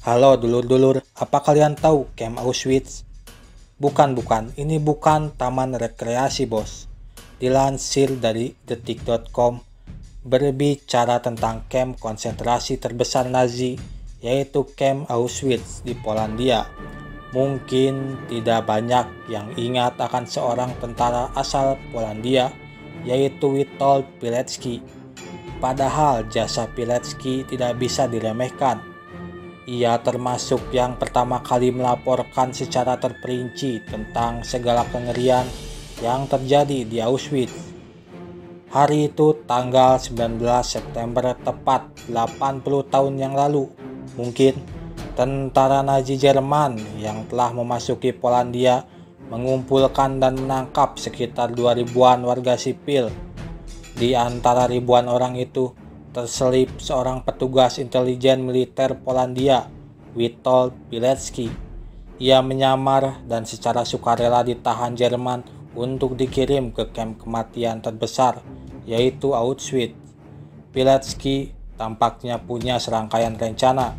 Halo dulur-dulur, apa kalian tahu Camp Auschwitz? Bukan, ini bukan taman rekreasi bos. Dilansir dari detik.com, berbicara tentang kamp konsentrasi terbesar Nazi, yaitu Camp Auschwitz di Polandia. Mungkin tidak banyak yang ingat akan seorang tentara asal Polandia, yaitu Witold Pilecki. Padahal jasa Pilecki tidak bisa diremehkan. Ia termasuk yang pertama kali melaporkan secara terperinci tentang segala kengerian yang terjadi di Auschwitz. Hari itu tanggal 19 September tepat 80 tahun yang lalu. Mungkin tentara Nazi Jerman yang telah memasuki Polandia mengumpulkan dan menangkap sekitar 2000-an warga sipil. Di antara ribuan orang itu terselip seorang petugas intelijen militer Polandia, Witold Pilecki. Ia menyamar dan secara sukarela ditahan Jerman untuk dikirim ke kamp kematian terbesar, yaitu Auschwitz. Pilecki tampaknya punya serangkaian rencana.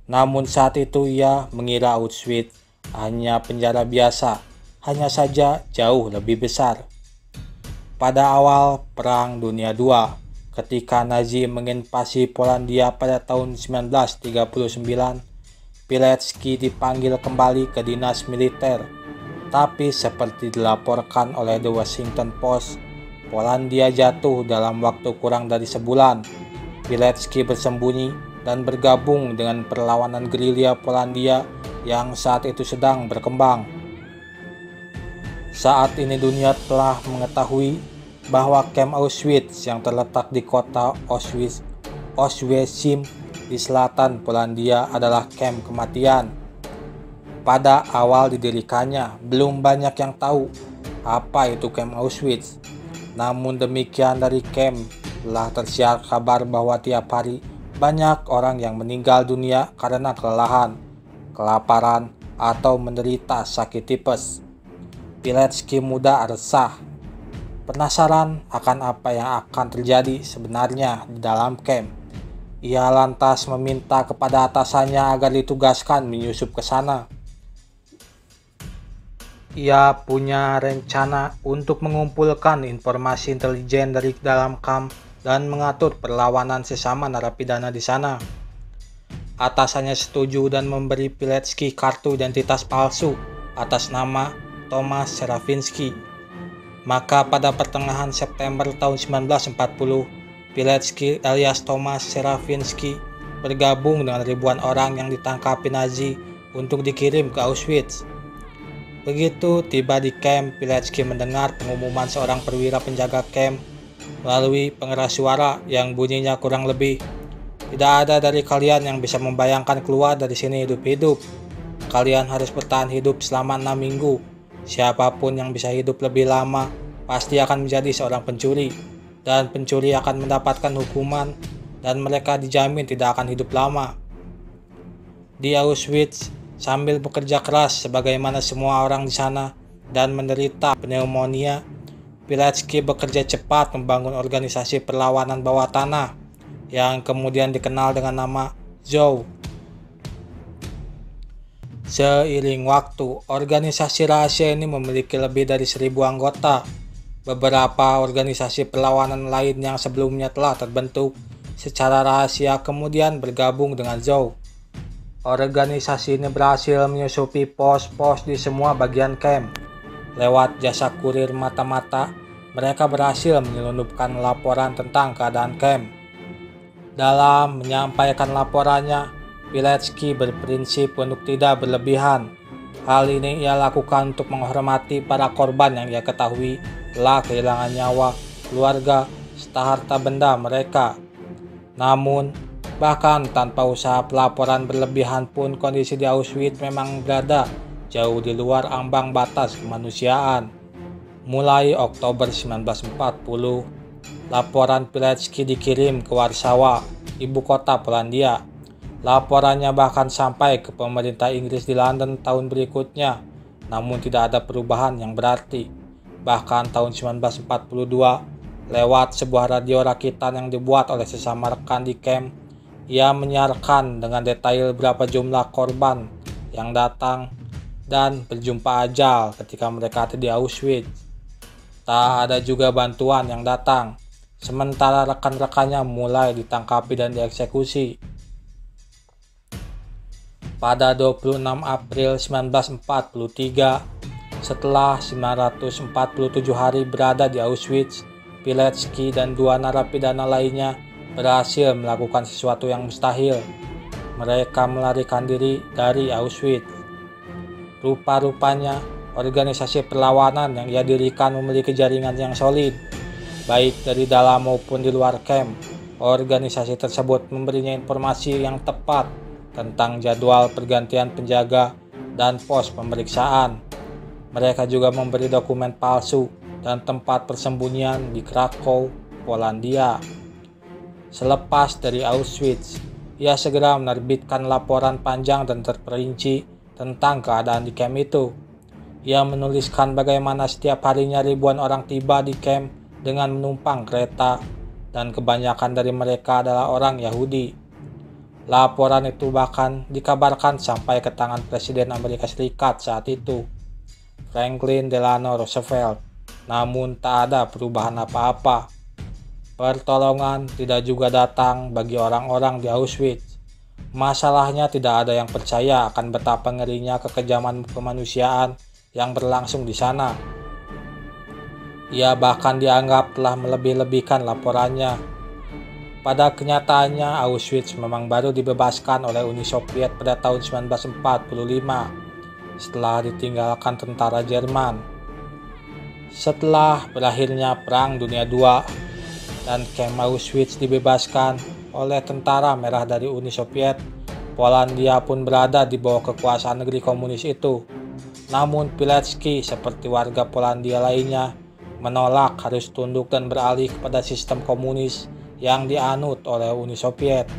Namun saat itu ia mengira Auschwitz hanya penjara biasa, hanya saja jauh lebih besar. Pada awal Perang Dunia II, ketika Nazi menginvasi Polandia pada tahun 1939, Pilecki dipanggil kembali ke dinas militer. Tapi seperti dilaporkan oleh The Washington Post, Polandia jatuh dalam waktu kurang dari sebulan. Pilecki bersembunyi dan bergabung dengan perlawanan gerilya Polandia yang saat itu sedang berkembang. Saat ini dunia telah mengetahui bahwa kamp Auschwitz yang terletak di kota Oświęcim di selatan Polandia adalah kamp kematian. Pada awal didirikannya, belum banyak yang tahu apa itu kamp Auschwitz. Namun demikian dari kamp telah tersiar kabar bahwa tiap hari banyak orang yang meninggal dunia karena kelelahan, kelaparan, atau menderita sakit tipes. Pilecki muda resah, penasaran akan apa yang akan terjadi sebenarnya di dalam kamp. Ia lantas meminta kepada atasannya agar ditugaskan menyusup ke sana. Ia punya rencana untuk mengumpulkan informasi intelijen dari dalam kamp dan mengatur perlawanan sesama narapidana di sana. Atasannya setuju dan memberi Pilecki kartu identitas palsu atas nama Thomas Serafinski. Maka pada pertengahan September tahun 1940, Pilecki alias Thomas Serafinski bergabung dengan ribuan orang yang ditangkapi Nazi untuk dikirim ke Auschwitz. Begitu tiba di kamp, Pilecki mendengar pengumuman seorang perwira penjaga kamp melalui pengeras suara yang bunyinya kurang lebih, "Tidak ada dari kalian yang bisa membayangkan keluar dari sini hidup-hidup. Kalian harus bertahan hidup selama 6 minggu. Siapapun yang bisa hidup lebih lama pasti akan menjadi seorang pencuri, dan pencuri akan mendapatkan hukuman dan mereka dijamin tidak akan hidup lama." Di Auschwitz, sambil bekerja keras sebagaimana semua orang di sana dan menderita pneumonia, Pilecki bekerja cepat membangun organisasi perlawanan bawah tanah yang kemudian dikenal dengan nama ZOW. Seiring waktu, organisasi rahasia ini memiliki lebih dari 1000 anggota. Beberapa organisasi perlawanan lain yang sebelumnya telah terbentuk secara rahasia kemudian bergabung dengan ZOW. Organisasi ini berhasil menyusupi pos-pos di semua bagian kamp. Lewat jasa kurir mata-mata, mereka berhasil menyelundupkan laporan tentang keadaan kamp. Dalam menyampaikan laporannya, Pilecki berprinsip untuk tidak berlebihan. Hal ini ia lakukan untuk menghormati para korban yang ia ketahui telah kehilangan nyawa, keluarga, serta harta benda mereka. Namun, bahkan tanpa usaha pelaporan berlebihan pun kondisi di Auschwitz memang berada jauh di luar ambang batas kemanusiaan. Mulai Oktober 1940, laporan Pilecki dikirim ke Warsawa, ibu kota Polandia. Laporannya bahkan sampai ke pemerintah Inggris di London tahun berikutnya, namun tidak ada perubahan yang berarti. Bahkan tahun 1942, lewat sebuah radio rakitan yang dibuat oleh sesama rekan di kamp, Ia menyiarkan dengan detail berapa jumlah korban yang datang dan berjumpa ajal ketika mereka di Auschwitz. Tak ada juga bantuan yang datang, sementara rekan-rekannya mulai ditangkapi dan dieksekusi. Pada 26 April 1943, setelah 947 hari berada di Auschwitz, Pilecki dan 2 narapidana lainnya berhasil melakukan sesuatu yang mustahil. Mereka melarikan diri dari Auschwitz. Rupa-rupanya, organisasi perlawanan yang ia dirikan memiliki jaringan yang solid, baik dari dalam maupun di luar camp. Organisasi tersebut memberinya informasi yang tepat tentang jadwal pergantian penjaga dan pos pemeriksaan. Mereka juga memberi dokumen palsu dan tempat persembunyian di Krakow, Polandia. Selepas dari Auschwitz, ia segera menerbitkan laporan panjang dan terperinci tentang keadaan di camp itu. Ia menuliskan bagaimana setiap harinya ribuan orang tiba di camp dengan menumpang kereta, dan kebanyakan dari mereka adalah orang Yahudi. Laporan itu bahkan dikabarkan sampai ke tangan Presiden Amerika Serikat saat itu, Franklin Delano Roosevelt. Namun tak ada perubahan apa-apa. Pertolongan tidak juga datang bagi orang-orang di Auschwitz. Masalahnya tidak ada yang percaya akan betapa ngerinya kekejaman kemanusiaan yang berlangsung di sana. Ia bahkan dianggap telah melebih-lebihkan laporannya. Pada kenyataannya, Auschwitz memang baru dibebaskan oleh Uni Soviet pada tahun 1945 setelah ditinggalkan tentara Jerman. Setelah berakhirnya Perang Dunia II dan camp Auschwitz dibebaskan oleh tentara merah dari Uni Soviet, Polandia pun berada di bawah kekuasaan negeri komunis itu. Namun Pilecki seperti warga Polandia lainnya menolak harus tunduk dan beralih kepada sistem komunis yang dianut oleh Uni Soviet.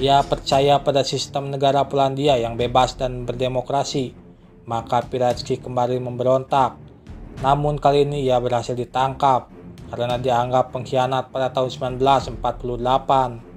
Ia percaya pada sistem negara Polandia yang bebas dan berdemokrasi. Maka Pilecki kembali memberontak. Namun kali ini ia berhasil ditangkap karena dianggap pengkhianat pada tahun 1948.